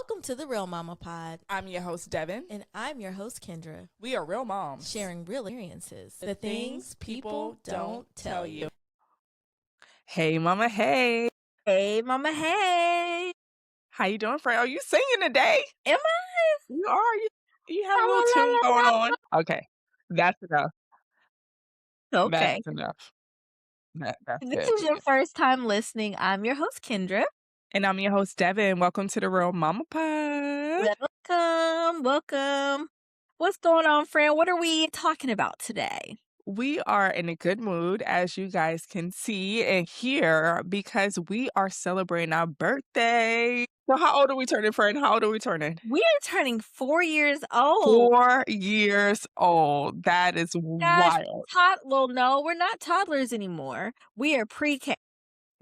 Welcome to the Real Mama Pod. I'm your host, Devin. And I'm your host, Kendra. We are real moms. Sharing real experiences. The things people don't tell you. Hey, mama, hey. Hey, mama, hey. How you doing, Fran? Are you singing today? Am I? You are. You have a little tune going on. Okay. That's enough. Okay. That's enough. That's This good. is your first time listening. I'm your host, Kendra. And I'm your host, Devin. Welcome to the Real Mama Pod. Welcome. What's going on, Fran? What are we talking about today? We are in a good mood, as you guys can see and hear, because we are celebrating our birthday. So how old are we turning, Fran? How old are we turning? We are turning 4 years old. 4 years old. That is wild. Well, no, we're not toddlers anymore. We are pre-K.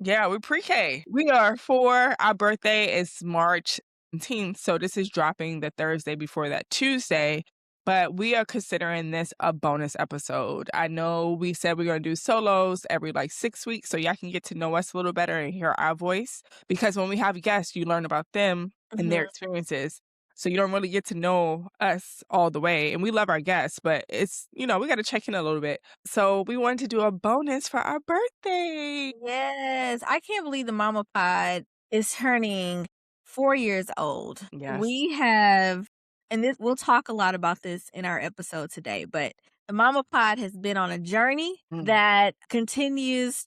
Yeah, we're pre-K. We are 4. Our birthday is March 17th, so this is dropping the Thursday before that Tuesday. But we are considering this a bonus episode. I know we said we're going to do solos every 6 weeks so y'all can get to know us a little better and hear our voice. Because when we have guests, you learn about them and their experiences. So you don't really get to know us all the way. And we love our guests, but it's, we got to check in a little bit. So we wanted to do a bonus for our birthday. Yes. I can't believe the Mama Pod is turning 4 years old. Yes. We have, and we'll talk a lot about this in our episode today, but the Mama Pod has been on a journey that continues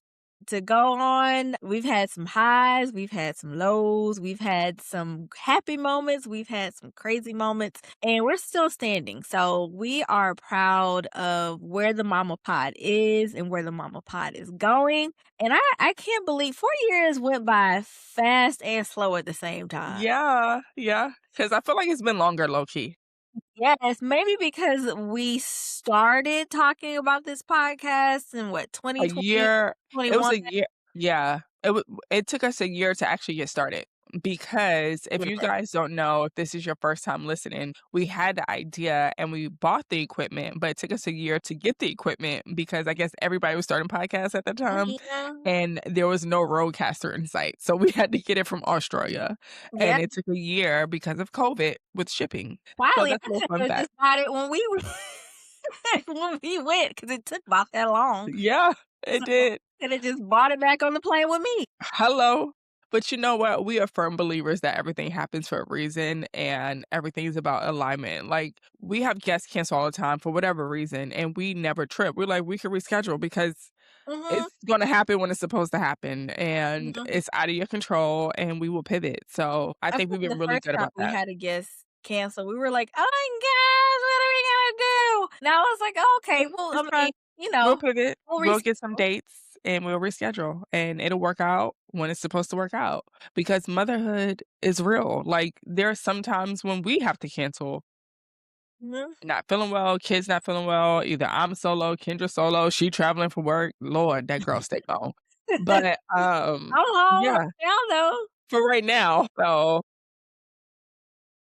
to go on. We've had some highs, we've had some lows, we've had some happy moments, we've had some crazy moments, and we're still standing. So we are proud of where the Mama Pod is and where the Mama Pod is going. And I can't believe 4 years went by fast and slow at the same time. Yeah. Because I feel like it's been longer, low-key. Yes, maybe because we started talking about this podcast in 2020? A year. It was 21? a year. Yeah. It took us a year to actually get started. Because if you guys don't know, if this is your first time listening, we had the idea and we bought the equipment, but it took us a year to get the equipment because I guess everybody was starting podcasts at the time and there was no Rodecaster in sight. So we had to get it from Australia. And it took a year because of COVID with shipping. Finally, that's a little fun fact. just bought it when we went because it took about that long. Yeah, it did. And it just bought it back on the plane with me. Hello. But you know what? We are firm believers that everything happens for a reason and everything's about alignment. We have guests cancel all the time for whatever reason and we never trip. We're like, we can reschedule because it's going to happen when it's supposed to happen and it's out of your control and we will pivot. So I think we've been really good about that. We had a guest cancel. We were like, oh my gosh, what are we going to do? Now I was like, oh, okay, well, we'll pivot. We'll get some dates. And we'll reschedule and it'll work out when it's supposed to work out because motherhood is real. There are some times when we have to cancel. Not feeling well, kids not feeling well. Either I'm solo, Kendra solo, she traveling for work. Lord, that girl stay home. But I'm home. Yeah. Now though. For right now. So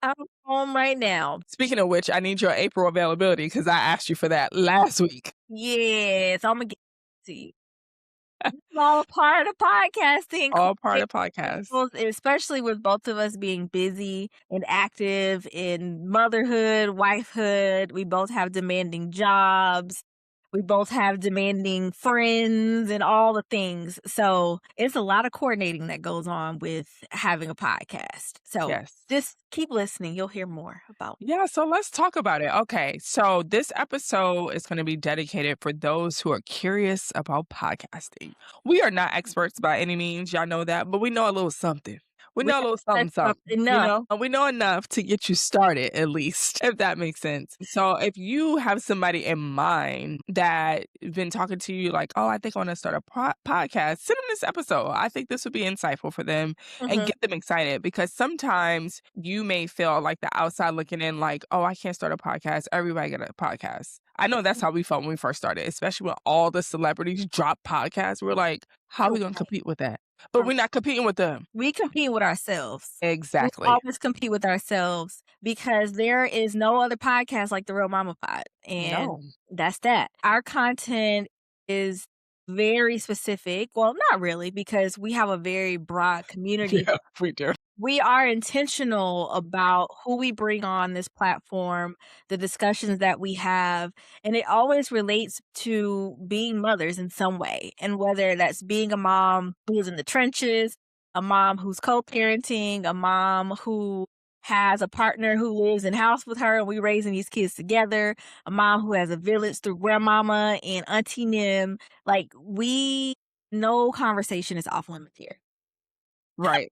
I'm home right now. Speaking of which, I need your April availability because I asked you for that last week. Yes, I'm gonna get to you. It's all part of podcasting. All part of podcast. Especially with both of us being busy and active in motherhood, wifehood. We both have demanding jobs. We both have demanding friends and all the things. So it's a lot of coordinating that goes on with having a podcast. So just keep listening. You'll hear more about it. Yeah, so let's talk about it. Okay, so this episode is going to be dedicated for those who are curious about podcasting. We are not experts by any means. Y'all know that, but we know a little something. We know a little something. We know enough to get you started, at least, if that makes sense. So if you have somebody in mind that been talking to you like, oh, I think I want to start a podcast, send them this episode. I think this would be insightful for them and get them excited because sometimes you may feel like the outside looking in like, oh, I can't start a podcast. Everybody got a podcast. I know that's how we felt when we first started, especially when all the celebrities drop podcasts. We're like, how are we going to compete with that? But we're not competing with them. We compete with ourselves. Exactly. We always compete with ourselves because there is no other podcast like the Real Mama Pod. And that's that. Our content is very specific. Well, not really, because we have a very broad community. Yeah, we do. we are intentional about who we bring on this platform, the discussions that we have, and it always relates to being mothers in some way. And whether that's being a mom who's in the trenches, a mom who's co-parenting, a mom who has a partner who lives in house with her and we raising these kids together, a mom who has a village through grandmama and auntie Nim, like we no conversation is off limits here. Right.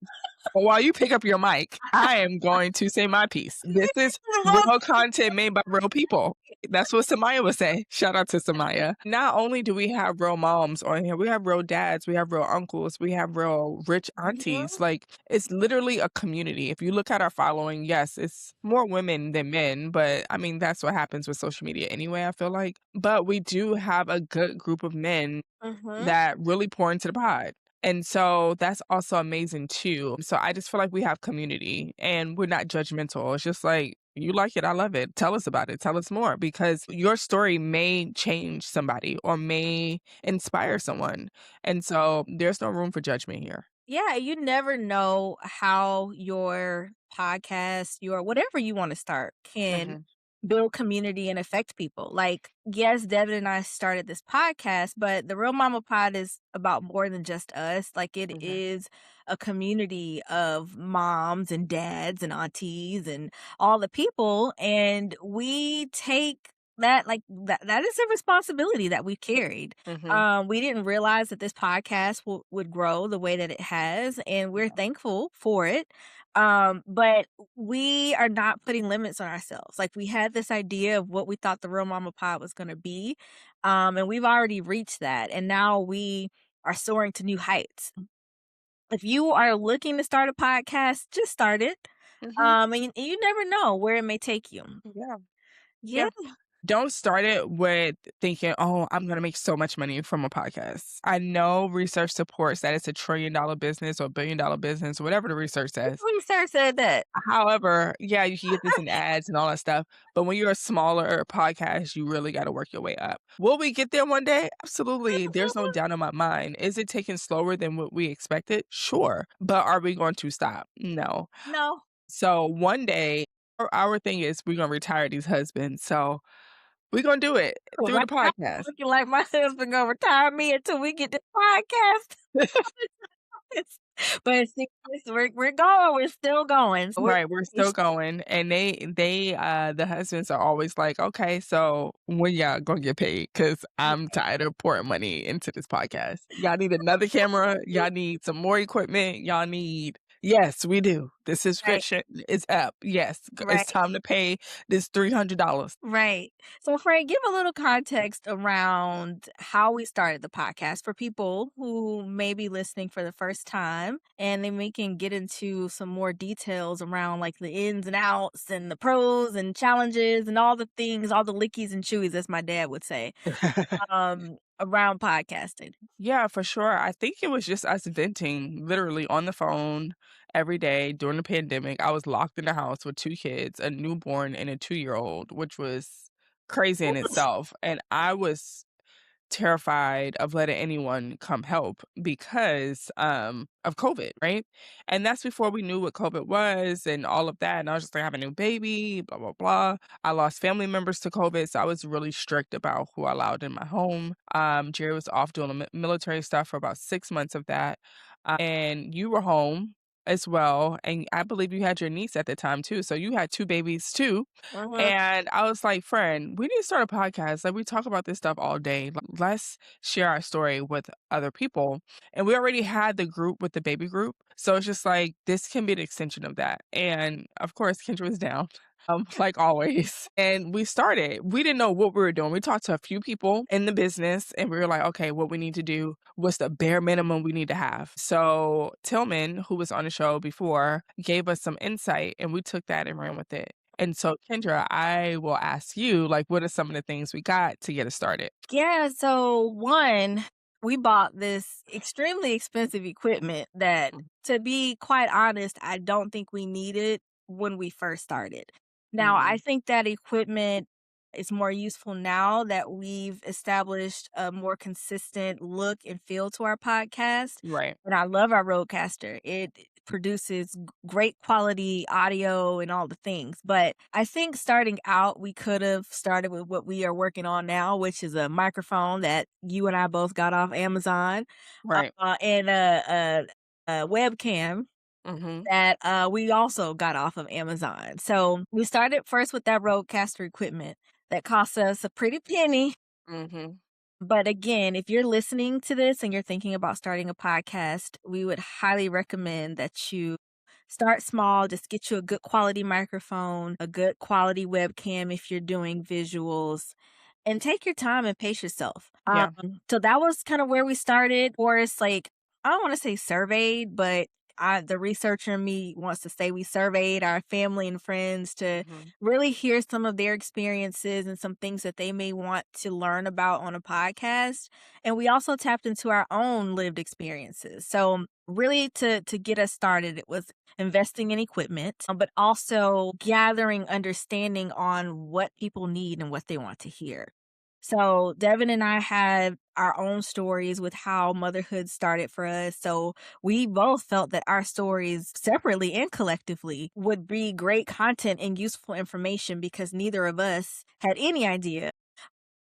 Well, while you pick up your mic, I am going to say my piece. This is real content made by real people. That's what Samaya would say. Shout out to Samaya. Not only do we have real moms on here, we have real dads, we have real uncles, we have real rich aunties. Like, it's literally a community. If you look at our following, yes, it's more women than men, but I mean, that's what happens with social media anyway, I feel like. But we do have a good group of men that really pour into the pod. And so that's also amazing too. So I just feel like we have community and we're not judgmental. It's just like, you like it, I love it. Tell us about it. Tell us more because your story may change somebody or may inspire someone. And so there's no room for judgment here. Yeah, you never know how your podcast, your whatever you want to start can build community and affect people. Like, yes, Devin and I started this podcast, but the Real Mama Pod is about more than just us. Like, it is a community of moms and dads and aunties and all the people. And we take that like that is a responsibility that we carried. We didn't realize that this podcast would grow the way that it has, and we're thankful for it. But we are not putting limits on ourselves. Like we had this idea of what we thought the Real Mama Pod was going to be, and we've already reached that, and now we are soaring to new heights. If you are looking to start a podcast, just start it. And you never know where it may take you. Yeah. Yeah. Don't start it with thinking, oh, I'm going to make so much money from a podcast. I know research supports that it's $1 trillion business or $1 billion business, whatever the research says. Research said that. However, yeah, you can get this in ads and all that stuff. But when you're a smaller podcast, you really got to work your way up. Will we get there one day? Absolutely. There's no doubt in my mind. Is it taking slower than what we expected? Sure. But are we going to stop? No. No. So one day, our thing is we're going to retire these husbands. So we're going to do it through the podcast. Looking like my husband gonna retire me until we get this podcast. But see, we're going. We're still going. Right, we're still going, and the husbands are always like, "Okay, so when y'all gonna get paid? Because I'm tired of pouring money into this podcast. Y'all need another camera. Y'all need some more equipment. Y'all need." Yes, we do. The subscription is up. Yes, it's time to pay this $300. Right. So, Frank, give a little context around how we started the podcast for people who may be listening for the first time, and then we can get into some more details around like the ins and outs and the pros and challenges and all the things, all the lickies and chewies, as my dad would say, around podcasting. Yeah, for sure. I think it was just us venting literally on the phone every day during the pandemic. I was locked in the house with 2 kids, a newborn and a 2-year-old, which was crazy in itself. And I was terrified of letting anyone come help because of COVID, right? And that's before we knew what COVID was and all of that. And I was just like, I have a new baby, blah, blah, blah. I lost family members to COVID. So I was really strict about who I allowed in my home. Jerry was off doing military stuff for about 6 months of that. And you were home as well. And I believe you had your niece at the time too. So you had 2 babies too. And I was like, friend, we need to start a podcast. Like, we talk about this stuff all day. Like, let's share our story with other people. And we already had the group with the baby group. So it's just like, this can be an extension of that. And of course, Kendra was down. Like always. And we started. We didn't know what we were doing. We talked to a few people in the business and we were like, okay, what we need to do, what's the bare minimum we need to have. So Tillman, who was on the show before, gave us some insight and we took that and ran with it. And so, Kendra, I will ask you, like, what are some of the things we got to get us started? Yeah. So, one, we bought this extremely expensive equipment that, to be quite honest, I don't think we needed when we first started. Now, I think that equipment is more useful now that we've established a more consistent look and feel to our podcast. Right. And I love our Rodecaster. It produces great quality audio and all the things. But I think starting out, we could have started with what we are working on now, which is a microphone that you and I both got off Amazon, Right. and a webcam Mhm. that we also got off of Amazon. So we started first with that Rodecaster equipment that cost us a pretty penny. Mhm. But again, if you're listening to this and you're thinking about starting a podcast, we would highly recommend that you start small, just get you a good quality microphone, a good quality webcam if you're doing visuals, and take your time and pace yourself. Yeah. So that was kind of where we started. Or it's like, I don't want to say surveyed, but the researcher in me wants to say we surveyed our family and friends to Mhm. really hear some of their experiences and some things that they may want to learn about on a podcast. And we also tapped into our own lived experiences. So really to get us started, it was investing in equipment, but also gathering understanding on what people need and what they want to hear. So Devin and I had our own stories with how motherhood started for us. So we both felt that our stories separately and collectively would be great content and useful information because neither of us had any idea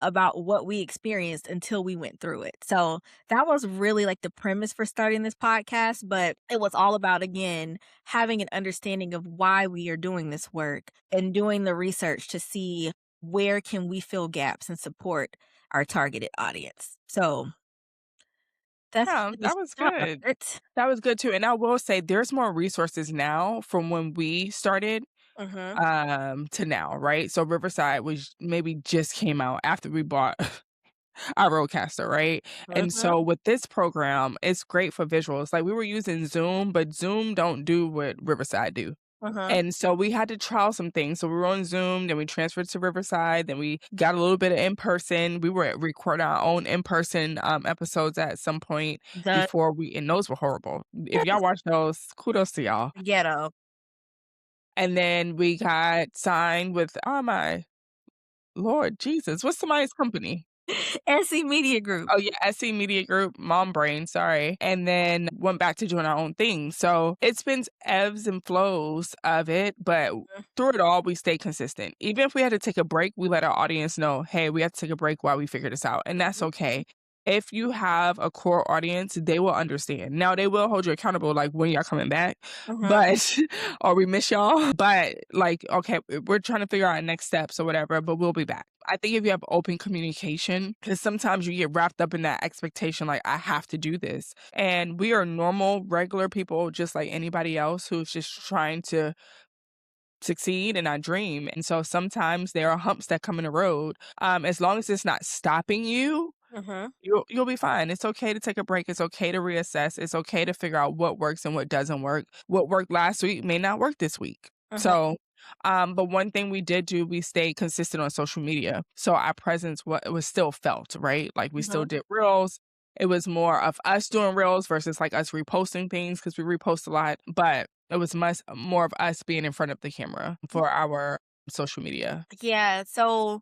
about what we experienced until we went through it. So that was really like the premise for starting this podcast, but it was all about, again, having an understanding of why we are doing this work and doing the research to see where can we fill gaps and support our targeted audience. So that's Yeah, where we that was good. start. That was good too, and I will say there's more resources now from when we started, Mhm. to now, right? So Riverside was maybe just came out after we bought our Rodecaster, right? And Mhm. so with this program, it's great for visuals. Like we were using Zoom, but Zoom don't do what Riverside do. Mhm. And so we had to trial some things. So we were on Zoom, then we transferred to Riverside, then we got a little bit of in person. We were recording our own in person episodes at some point The before we, and those were horrible. If y'all watch those, kudos to y'all. ghetto. And then we got signed with, oh my Lord Jesus, what's somebody's company? SC Media Group. Oh yeah, SC Media Group, Mom Brain, sorry. And then went back to doing our own thing. So it's been ebbs and flows of it, but through it all, we stay consistent. Even if we had to take a break, we let our audience know, hey, we have to take a break while we figure this out. And that's okay. If you have a core audience, they will understand. Now they will hold you accountable, like when y'all coming back, Mhm. but or we miss y'all. But like, okay, we're trying to figure out next steps or whatever, but we'll be back. I think if you have open communication, because sometimes you get wrapped up in that expectation, like, I have to do this. And we are normal, regular people, just like anybody else who's just trying to succeed in our dream. And so sometimes there are humps that come in the road. As long as it's not stopping you, Mhm. you'll be fine. It's okay to take a break. It's okay to reassess. It's okay to figure out what works and what doesn't work. What worked last week may not work this week. Mhm. So, but one thing we did do, we stayed consistent on social media. So our presence was still felt, right? Like we still Mhm. did reels. It was more of us doing reels versus like us reposting things because we repost a lot, but it was much more of us being in front of the camera for our social media. Yeah. So,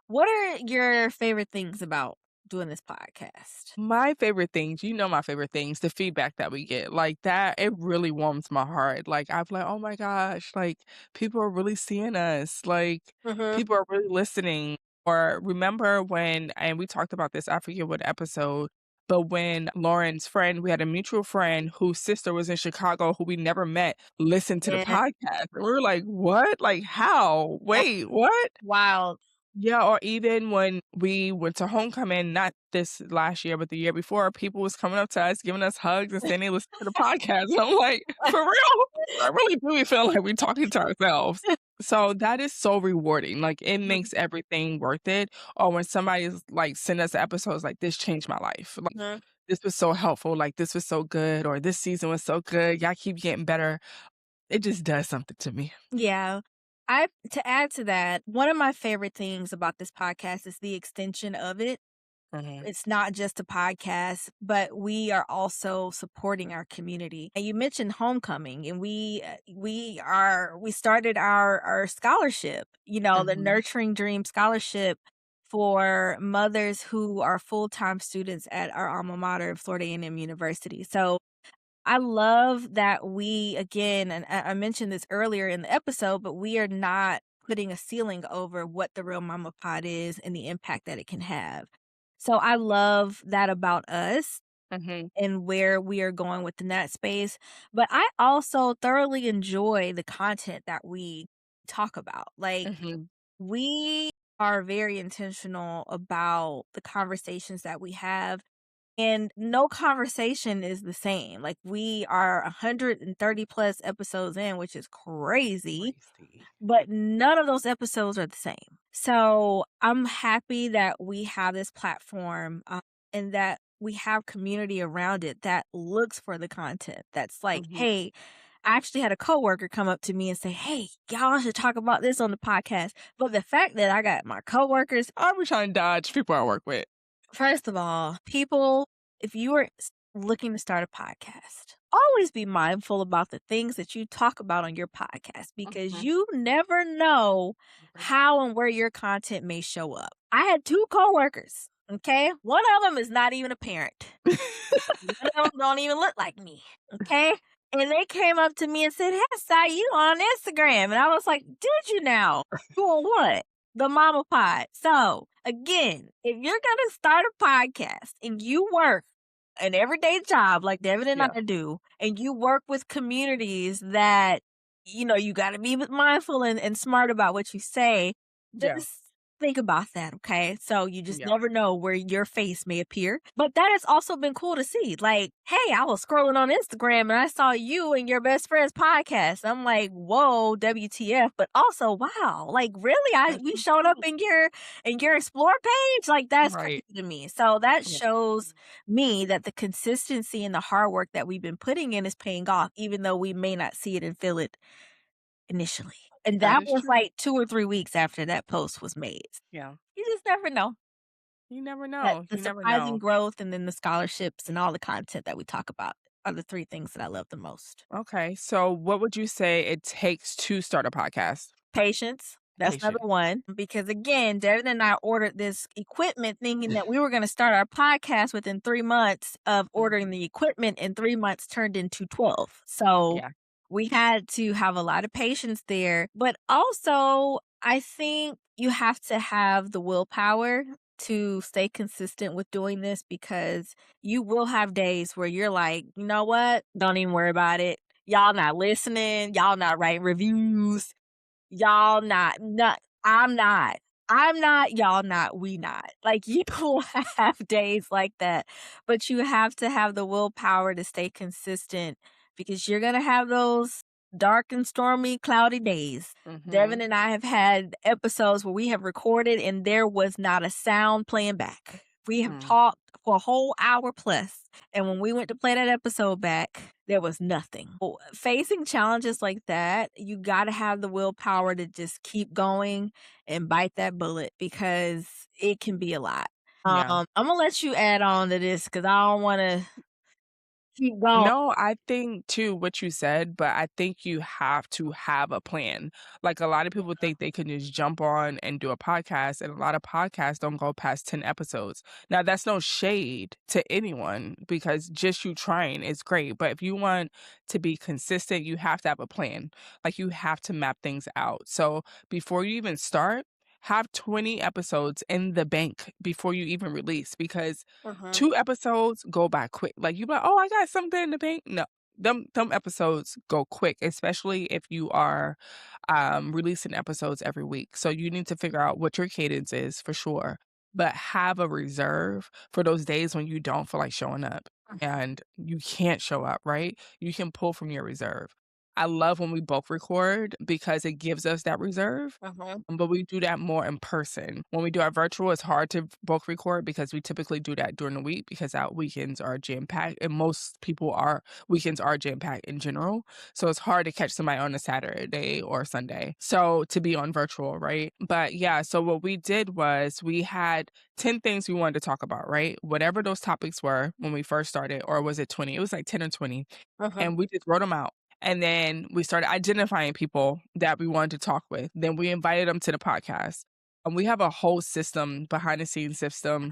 what are your favorite things about doing this podcast? My favorite things, you know my favorite things, the feedback that we get, like, that it really warms my heart, like, I'm like, "Oh my gosh," like, people are really seeing us, like, Mhm. people are really listening, or remember when and we talked about this, I forget what episode, but when Lauren's friend we had a mutual friend whose sister was in Chicago who we never met, listened to the Yeah. podcast, and we were like, "What? Like, how? That's Wait, what?" wild. Yeah, or even when we went to homecoming, not this last year, but the year before, people was coming up to us, giving us hugs and saying they listened to the podcast. And I'm like, for real? I really do feel like we're talking to ourselves. So that is so rewarding. Like it Mhm. makes everything worth it. Or when somebody's like send us episodes like this changed my life. Like Mhm. this was so helpful. Like this was so good. Or this season was so good. Y'all keep getting better. It just does something to me. Yeah. I To add to that, one of my favorite things about this podcast is the extension of it. Mhm. It's not just a podcast, but we are also supporting our community. And you mentioned homecoming, and we started our scholarship, the Mhm. Nurturing Dream Scholarship for mothers who are full-time students at our alma mater, Florida A&M University. So I love that we, again, and I mentioned this earlier in the episode, but we are not putting a ceiling over what the Real Mama Pod is and the impact that it can have. So I love that about us Mhm, and where we are going within that space. But I also thoroughly enjoy the content that we talk about. Like, mhm, we are very intentional about the conversations that we have, and no conversation is the same. Like, we are 130 plus episodes in, which is crazy, crazy. but none of those episodes are the same. So I'm happy that we have this platform, and that we have community around it that looks for the content. That's like, Mhm. hey, I actually had a coworker come up to me and say, "Hey, y'all should talk about this on the podcast." But the fact that I got my coworkers, I be trying to dodge people I work with. first of all, people, if you are looking to start a podcast, always be mindful about the things that you talk about on your podcast, because Mhm. you never know how and where your content may show up. I had two coworkers. Okay. One of them is not even a parent. One of them don't even look like me. Okay. And they came up to me and said, "Hey, I saw you on Instagram." And I was like, "Did you now? Doing what?" The Mama Pod. So, again, if you're going to start a podcast and you work an everyday job like Devin and Yeah, I do, and you work with communities that, you got to be mindful and smart about what you say, yeah, just think about that, okay? So you just yeah. never know where your face may appear. But that has also been cool to see. Like, hey, I was scrolling on Instagram and I saw you and your best friend's podcast. I'm like, whoa, WTF. But also, wow, like, really? We showed up in your explore page? Like, that's crazy Right. to me. So that Yeah. shows me that the consistency and the hard work that we've been putting in is paying off, even though we may not see it and feel it initially. And That that is was true. like 2 or 3 weeks after that post was made. Yeah. You just never know. You never That know, the you never surprising know. growth and then the scholarships and all the content that we talk about are the 3 things that I love the most. Okay, so what would you say it takes to start a podcast? Patience, that's number Patient. 1, because again, Devin and I ordered this equipment thinking that we were gonna start our podcast within 3 months of ordering Mhm. the equipment, and 3 months turned into 12. So, Yeah. we had to have a lot of patience there, but also, I think you have to have the willpower to stay consistent with doing this, because you will have days where you're like, "You know what? Don't even worry about it. Y'all not listening, y'all not writing reviews, y'all not I'm not, y'all not, we not." Like, you will have days like that, but you have to have the willpower to stay consistent, because you're gonna have those dark and stormy, cloudy days. Devin Mhm. and I have had episodes where we have recorded and there was not a sound playing back. We have Mm. talked for a whole hour plus, and when we went to play that episode back, there was nothing. Facing challenges like that, you gotta have the willpower to just keep going and bite that bullet, because it can be a lot. Yeah. Imma let you add on to this, because I don't wanna keep going. No, I think too what you said, but I think you have to have a plan. Like a lot of people think they can just jump on and do a podcast, and a lot of podcasts don't go past 10 episodes. Now, that's no shade to anyone because just you trying is great. But if you want to be consistent, you have to have a plan. Like you have to map things out. So before you even start, have 20 episodes in the bank before you even release because Mhm, 2 episodes go by quick. Like, you be like, "Oh, I got something in the bank." No. Them episodes go quick, especially if you are, releasing episodes every week. So you need to figure out what your cadence is for sure, but have a reserve for those days when you don't feel like showing up and you can't show up, right? You can pull from your reserve. I love when we both record because it gives us that reserve, mhm, but we do that more in person. When we do our virtual, it's hard to both record because we typically do that during the week because our weekends are jam packed, and most people are weekends are jam packed in general. So it's hard to catch somebody on a Saturday or Sunday. So to be on virtual, right? But yeah, so what we did was we had 10 things we wanted to talk about, right? Whatever those topics were when we first started, or was it 20? It was like 10 or 20. mhm, And we just wrote them out. And then we started identifying people that we wanted to talk with. Then we invited them to the podcast. And we have a whole system, behind the scenes system.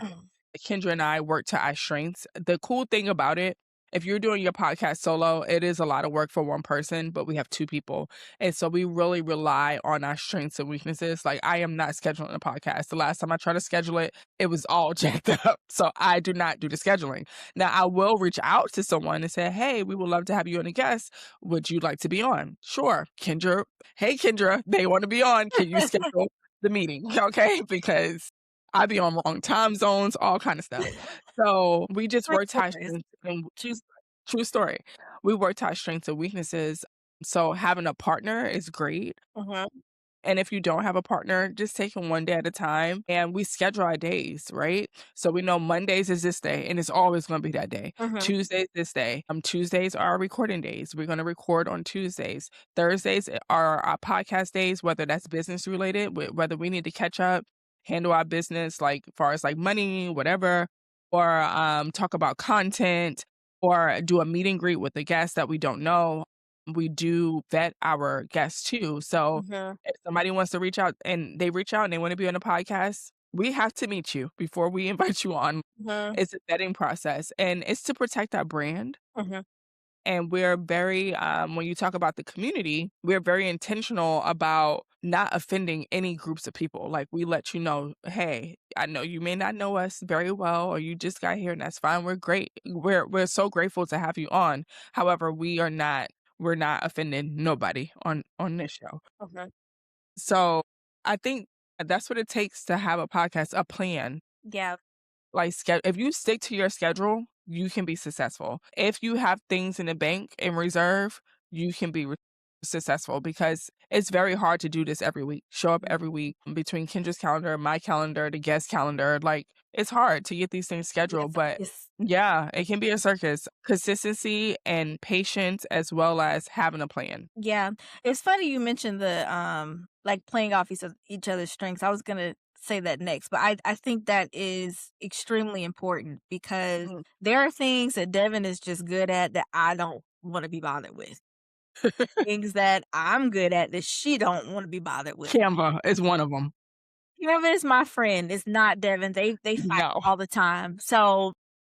Kendra and I work to our strengths. The cool thing about it if you're doing your podcast solo, it is a lot of work for one person, but we have two people. And so we really rely on our strengths and weaknesses. Like, I am not scheduling a podcast. The last time I tried to schedule it, it was all jacked up. So I do not do the scheduling. Now, I will reach out to someone and say, hey, we would love to have you on a guest. Would you like to be on? Sure. Kendra, hey, Kendra, they want to be on. Can you schedule the meeting? Okay. Because I be on wrong time zones, all kind of stuff. So we just True work to our stories. strengths and true story. We work to our strengths and weaknesses. So having a partner is great. Mhm, And if you don't have a partner, just take them one day at a time. And we schedule our days, right? So we know Mondays is this day, and it's always going to be that day. mhm. Tuesdays this day. Tuesdays are our recording days. We're going to record on Tuesdays. Thursdays are our podcast days, whether that's business related, whether we need to catch up, handle our business, like far as like money, whatever, or talk about content, or do a meet and greet with a guest that we don't know. We do vet our guests too. So Mhm, if somebody wants to reach out and they reach out and they want to be on a podcast, we have to meet you before we invite you on. mhm, It's a vetting process, and it's to protect our brand. mhm. And we're very, when you talk about the community, we're very intentional about not offending any groups of people. Like, we let you know, hey, I know you may not know us very well, or you just got here, and that's fine. We're great. We're so grateful to have you on. However, we're not offending nobody on this show. Okay. So I think that's what it takes to have a podcast, a plan. Yeah. Like, if you stick to your schedule, you can be successful. If you have things in the bank in reserve, you can be successful, because it's very hard to do this every week. Show up every week between Kendra's calendar, my calendar, the guest calendar. Like, it's hard to get these things Yes, scheduled, but it's yeah, it can be a circus. Consistency and patience, as well as having a plan. yeah. It's funny you mentioned the like playing off each other's strengths. I was gonna say that next, but I think that is extremely important because Mhm. there are things that Devin is just good at that I don't want to be bothered with. Things that I'm good at that she don't want to be bothered with. Canva is one of them. Whoever is my friend, it's not Devin. They fight No. all the time. So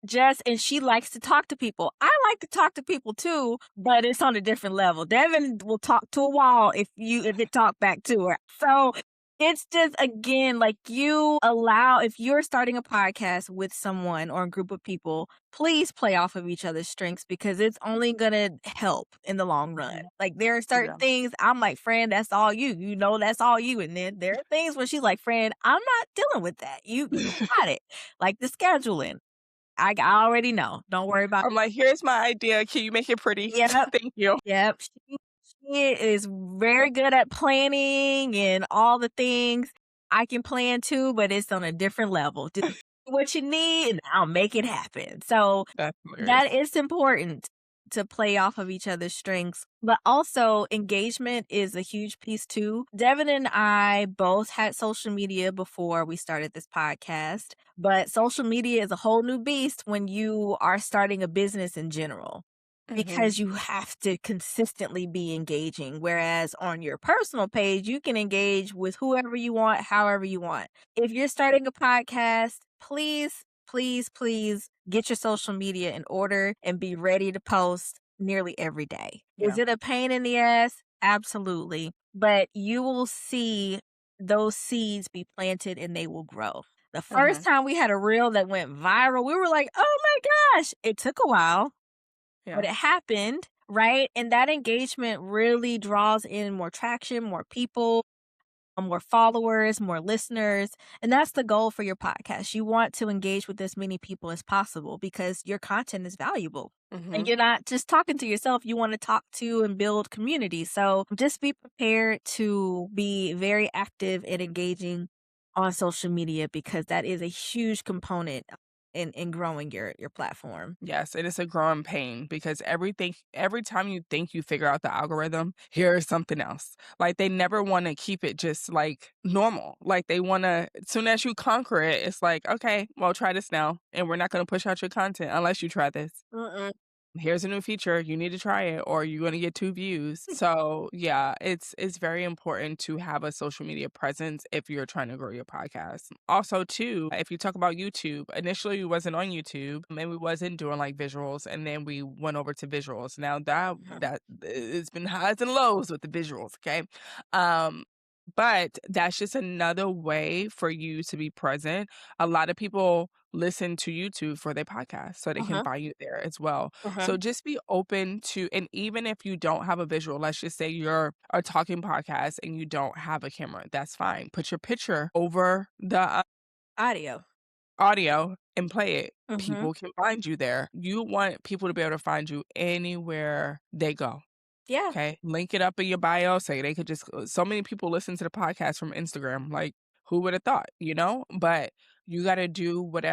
just and she likes to talk to people. I like to talk to people too, but it's on a different level. Devin will talk to a wall if it talk back to her. So it's just again like you allow if you're starting a podcast with someone or a group of people, please play off of each other's strengths because it's only gonna help in the long run. Mhm. Like there are certain Yeah. things I'm like, friend, that's all you. You know that's all you. And then there are things where she's like, friend, I'm not dealing with that. You got it. Like the scheduling. I already know. Don't worry about I'm like, "Here's my idea. Can you make it pretty? Yep, Thank you." yep. She is very good at planning and all the things. I can plan too, but it's on a different level. Just what you need and I'll make it happen. So That's hilarious. that is important to play off of each other's strengths, but also engagement is a huge piece too. Devin and I both had social media before we started this podcast, but social media is a whole new beast when you are starting a business in general Mhm. because you have to consistently be engaging. Whereas on your personal page, you can engage with whoever you want, however you want. If you're starting a podcast, please, please, please get your social media in order and be ready to post nearly every day. Is Yeah. it a pain in the ass? Absolutely. But you will see those seeds be planted and they will grow. The first Mhm. time we had a reel that went viral, we were like, oh my gosh, it took a while but Yeah. it happened, right? And that engagement really draws in more traction, more people, more followers, more listeners. And that's the goal for your podcast. You want to engage with as many people as possible because your content is valuable. And Mhm. you're not just talking to yourself, you want to talk to and build community. So just be prepared to be very active and engaging on social media because that is a huge component in growing your platform. Yes, it is a growing pain, because every time you think you figure out the algorithm, here's something else. Like, they never wanna keep it just, like, normal. Like, they wanna, as soon as you conquer it, it's like, "Okay, well, try this now, and we're not gonna push out your content unless you try this." Mm-mm. here's a new feature, you need to try it or you're gonna get 2 views. So, yeah, it's very important to have a social media presence if you're trying to grow your podcast. Also, too, if you talk about YouTube, initially we wasn't on YouTube and we wasn't doing, like, visuals, and then we went over to visuals. Now that it's been highs and lows with the visuals, okay? Um, but that's just another way for you to be present. A lot of people listen to YouTube for their podcast, so they can Uh-huh. find you there as well. Uh-huh. So just be open to, and even if you don't have a visual, let's just say you're a talking podcast and you don't have a camera, that's fine. Put your picture over the Audio. audio and play it. Mhm. People can find you there. You want people to be able to find you anywhere they go. Yeah. Okay, link it up in your bio, so they could just so many people listen to the podcast from Instagram, like, who would have thought, you know? But you gotta do what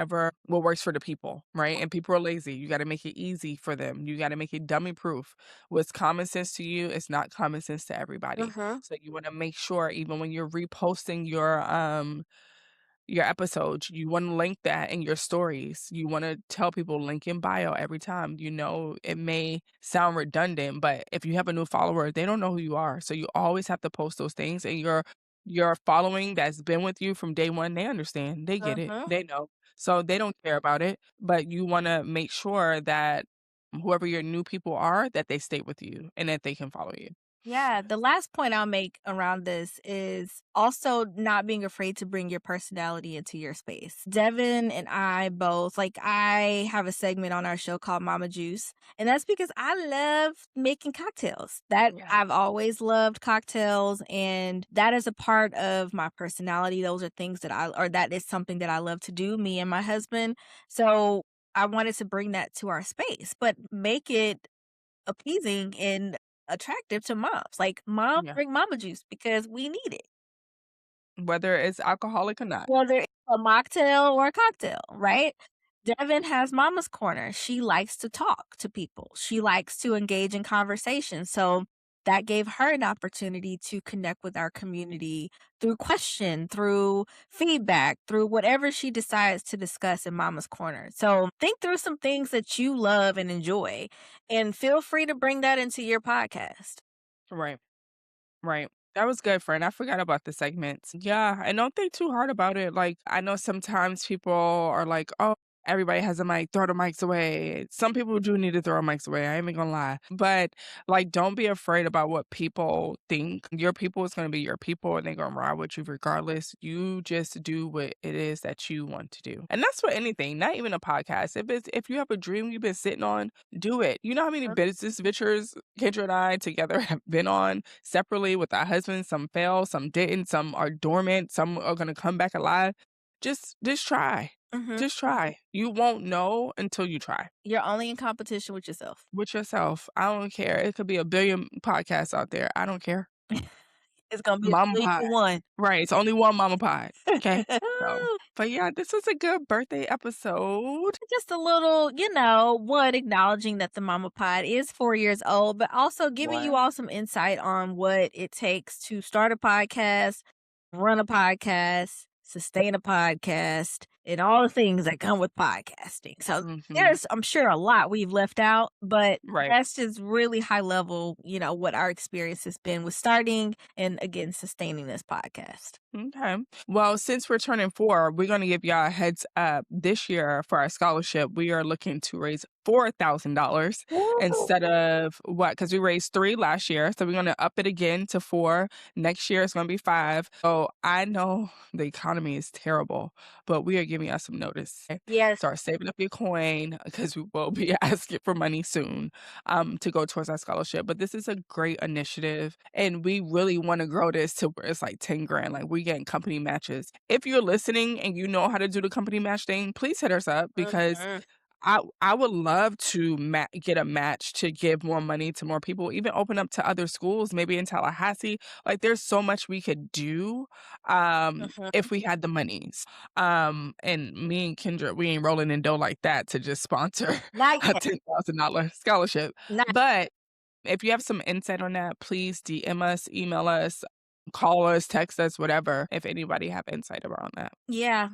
works for the people, right? And people are lazy, you gotta make it easy for them, you gotta make it dummy proof. What's common sense to you is not common sense to everybody. Mhm. So you wanna make sure even when you're reposting your episodes, you wanna link that in your stories. You wanna tell people link in bio every time. You know, it may sound redundant, but if you have a new follower, they don't know who you are. So you always have to post those things and your following that's been with you from day one, they understand. They get it. Mhm. They know. So they don't care about it, but you wanna make sure that whoever your new people are, that they stay with you and that they can follow you. Yeah, the last point I'll make around this is also not being afraid to bring your personality into your space. Devin and I both, like, I have a segment on our show called Mama Juice, and that's because I love making cocktails. That Yeah. I've always loved cocktails, and that is a part of my personality. Those are things or that is something that I love to do, me and my husband. So I wanted to bring that to our space, but make it appeasing and attractive to moms. Like, "Mom, Yeah. drink mama juice because we need it." Whether it's alcoholic or not. Whether it's a mocktail or a cocktail, right? Devin has mama's corner. She likes to talk to people. She likes to engage in conversation. So that gave her an opportunity to connect with our community through question, through feedback, through whatever she decides to discuss in mama's corner. So think through some things that you love and enjoy and feel free to bring that into your podcast. Right. Right. That was good, friend. I forgot about the segments. Yeah, and don't think too hard about it. Like, I know sometimes people are like, "Oh, everybody has a mic, throw the mics away." Some people do need to throw mics away. I ain't even gonna lie. But like, don't be afraid about what people think. Your people is gonna be your people, and they're gonna ride with you regardless. You just do what it is that you want to do, and that's for anything. Not even a podcast. If you have a dream you've been sitting on, do it. You know how many business ventures Kendra and I together have been on separately with our husbands? Some fail, some didn't, some are dormant, some are gonna come back alive. Just try. Mhm. Just try. You won't know until you try. You're only in competition with yourself. With yourself. I don't care. It could be a billion podcasts out there. I don't care. It's gonna be a Mama billion pod. to one. Right. It's only one mama pod. Okay. So, but yeah, this was a good birthday episode. Just a little, one acknowledging that the mama pod is 4 years old, but also giving you What? all some insight on what it takes to start a podcast, run a podcast, sustain a podcast, and all the things that come with podcasting. So Mhm. there's, I'm sure, a lot we've left out, but Right. that's just really high level, what our experience has been with starting and again sustaining this podcast. Okay. Well, since we're turning 4, we're gonna give y'all a heads up. This year for our scholarship, we are looking to raise $4,000 Woo! instead of what? Because we raised 3 last year, so we're gonna up it again to 4. Next year, it's gonna be 5. So I know the economy is terrible, but we are giving us some notice. Okay? Yes. Start saving up your coin because we will be asking for money soon to go towards our scholarship. But this is a great initiative, and we really want to grow this to where it's like 10 grand. Like we getting company matches. If you're listening and you know how to do the company match thing, please hit us up because Mhm. I would love to get a match to give more money to more people, even open up to other schools, maybe in Tallahassee. Like there's so much we could do Mhm. if we had the monies. And me and Kendra, we ain't rolling in dough like that to just sponsor Not a yet. $10,000 scholarship. Not But if you have some insight on that, please DM us, email us. Call us, text us, whatever, if anybody have insight around that. Yeah,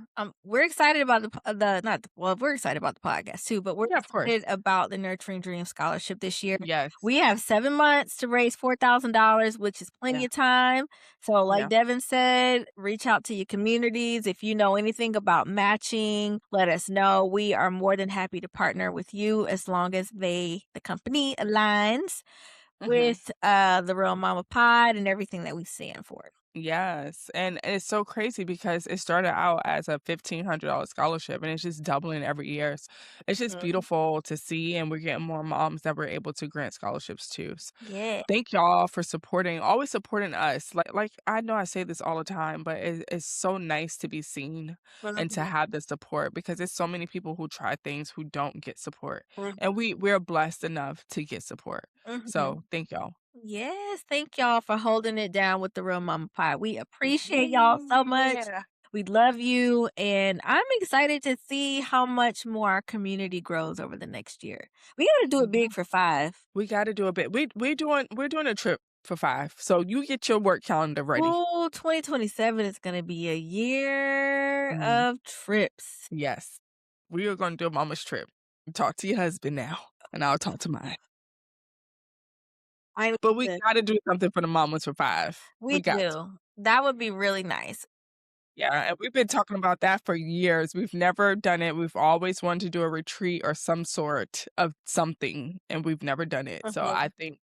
we're excited about the not the well, we're excited about the podcast too, but we're Yeah, of course. excited about the Nurturing Dreams Scholarship this year. Yes. We have 7 months to raise $4,000, which is plenty Yeah. of time. So, like Yeah. Devin said, reach out to your communities. If you know anything about matching, let us know. We are more than happy to partner with you as long as the company aligns Mhm. with the Real Mama Pod and everything that we stand for. Yes, and it's so crazy because it started out as a $1,500 scholarship, and it's just doubling every year. It's just Mhm. beautiful to see, and we're getting more moms that we're able to grant scholarships to. Yeah. Thank y'all for supporting, always supporting us. Like I know I say this all the time, but it's so nice to be seen and to Mhm. have the support because there's so many people who try things who don't get support, Mhm. and we're blessed enough to get support. So Mhm. thank y'all. Yes, thank y'all for holding it down with the Real Mama Pie. We appreciate y'all so much. Yeah. We love you, and I'm excited to see how much more our community grows over the next year. We got to do it big Yeah. for 5. We gotta do a bit. We're doing a trip for 5, so you get your work calendar ready. Oh, 2027 is going to be a year Mhm. of trips. Yes. We are gonna do a mama's trip. Talk to your husband now, and I'll talk to mine. I But we need gotta do something for the mamas for 5. we We got to. do. That would be really nice. Yeah, and we've been talking about that for years. We've never done it. We've always wanted to do a retreat or some sort of something, and we've never done it. So I Mhm. think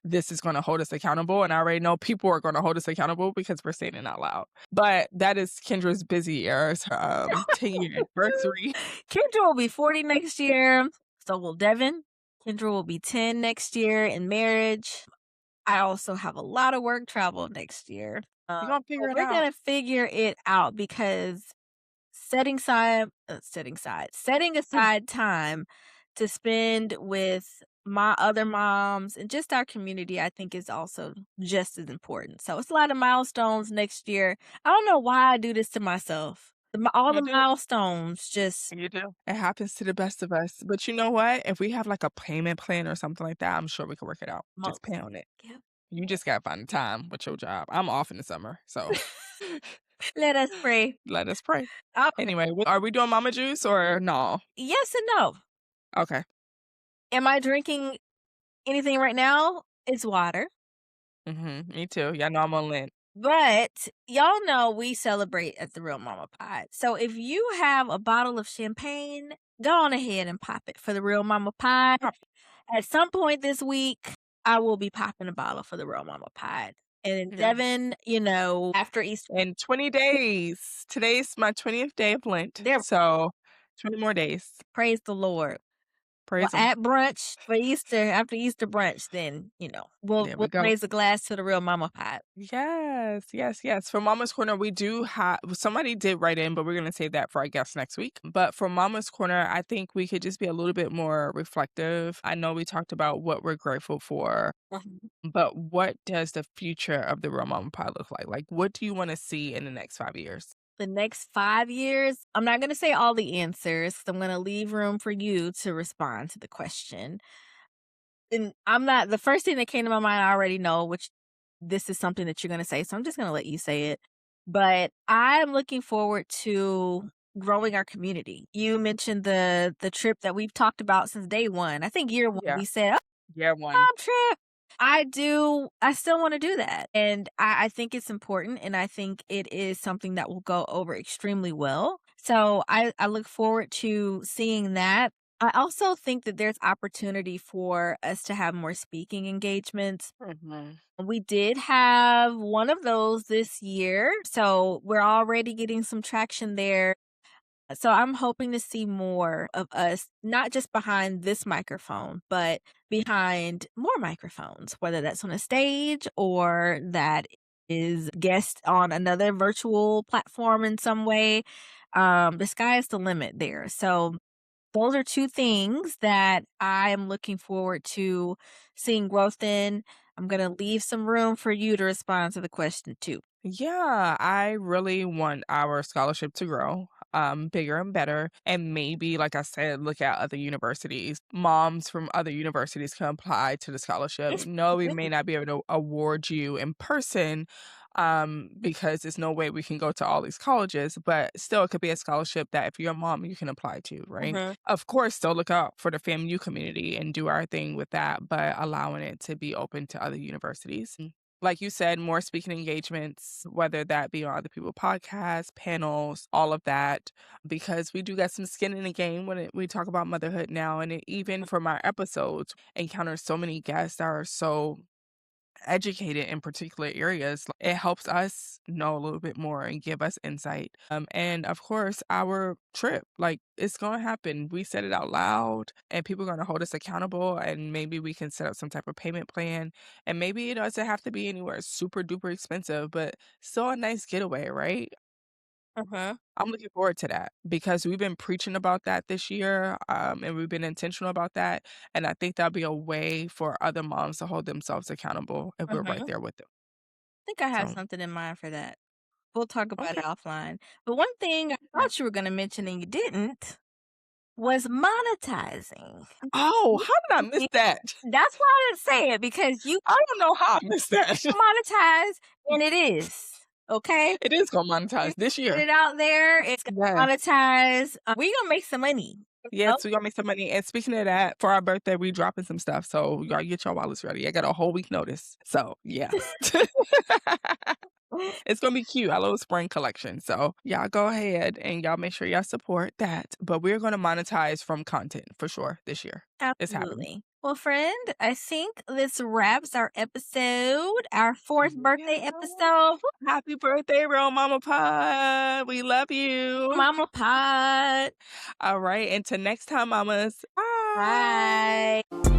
this is gonna hold us accountable, and I already know people are gonna hold us accountable because we're saying it out loud. But that is Kendra's busy years, 10-year anniversary. Kendra will be 40 next year. So will Devin. Kendra will be 10 next year in marriage. I also have a lot of work travel next year. We're gonna But figure it we're out. gonna figure it out because setting Mm, aside time to spend with my other moms and just our community, I think is also just as important. So it's a lot of milestones next year. I don't know why I do this to myself. All you the do. milestones just You do. It happens to the best of us. But you know what? If we have like a payment plan or something like that, I'm sure we can work it out. Just most. pay on it. Yep. You just gotta find the time with your job. I'm off in the summer, so Let us pray. let us pray. Okay. Anyway, are we doing mama juice or no? Yes and no. Okay. Am I drinking anything right now? It's water. Me too. Y'all know I'm on Lent. But y'all know we celebrate at the Real Mama Pod. So if you have a bottle of champagne, go on ahead and pop it for the Real Mama Pod. Pop- At some point this week, I will be popping a bottle for the Real Mama Pod. And then Yeah. Devin, after Easter, In 20 days. Today's my 20th day of Lent. there, So 20 more days. praise the Lord. Well, Praise him. at brunch for Easter, after Easter brunch, then we'll There we we'll go. raise a glass to the Real Mama Pod. Yes, yes, yes. For Mama's Corner, we do have somebody did write in, but we're gonna save that for our guests next week. But for Mama's Corner, I think we could just be a little bit more reflective. I know we talked about what we're grateful for, Mhm. but what does the future of the Real Mama Pie look like? Like, what do you want to see in the next 5 years? The next 5 years, I'm not going to say all the answers. 'Cause I'm going to leave room for you to respond to the question. And I'm not, the first thing that came to my mind, I already know, which this is something that you're going to say. So I'm just going to let you say it. But I'm looking forward to growing our community. You mentioned the trip that we've talked about since day one. I think year one, Yeah, we said, year one. job trip. I still want to do that. And I think it's important. And I think it is something that will go over extremely well. So I look forward to seeing that. I also think that there's opportunity for us to have more speaking engagements. Mhm. We did have one of those this year. So we're already getting some traction there. So I'm hoping to see more of us, not just behind this microphone, but behind more microphones, whether that's on a stage or that is guest on another virtual platform in some way. The sky is the limit there. So those are two things that I am looking forward to seeing growth in. I'm going to leave some room for you to respond to the question too. Yeah, I really want our scholarship to grow, bigger and better. And maybe, like I said, look at other universities. Moms from other universities can apply to the scholarship. No, we may not be able to award you in person, because there's no way we can go to all these colleges, but still it could be a scholarship that if you're a mom, you can apply to, right? Mhm. Of course, still look out for the FAMU community and do our thing with that, but allowing it to be open to other universities. Like you said, more speaking engagements, whether that be on other people podcasts, panels, all of that, because we do got some skin in the game when we talk about motherhood now. And even from our episodes, encounter so many guests that are so educated in particular areas. It helps us know a little bit more and give us insight. And of course, our trip, like it's going to happen. We said it out loud and people are going to hold us accountable. And maybe we can set up some type of payment plan. And maybe it doesn't have to be anywhere super duper expensive, but still a nice getaway, right? Mhm. I'm looking forward to that because we've been preaching about that this year, and we've been intentional about that. And I think that'll be a way for other moms to hold themselves accountable if we're right Mhm. there with them. Think I have So, something in mind for that. We'll talk about okay. it offline. But one thing I thought you were gonna mention and you didn't was monetizing. Oh, how did I miss that? That's why I didn't say it because you I don't know how I missed that. monetize and it is. Okay? It is gonna monetize Just this put year. it out there. It's gonna Yes. monetize. We gonna make some money. Yes, know? we're gonna make some money. And speaking of that, for our birthday, we dropping some stuff. So y'all get your wallets ready. I got a whole week notice. So yes. It's gonna be cute, our little spring collection. So y'all go ahead and y'all make sure y'all support that. But we're gonna monetize from content for sure this year. It's happening. Absolutely. Well, friend, I think this wraps our episode, our fourth birthday Yeah. episode. Happy birthday, real Mama Pod. We love you. Mama Pod. All right. Until next time, mamas. Bye. Bye.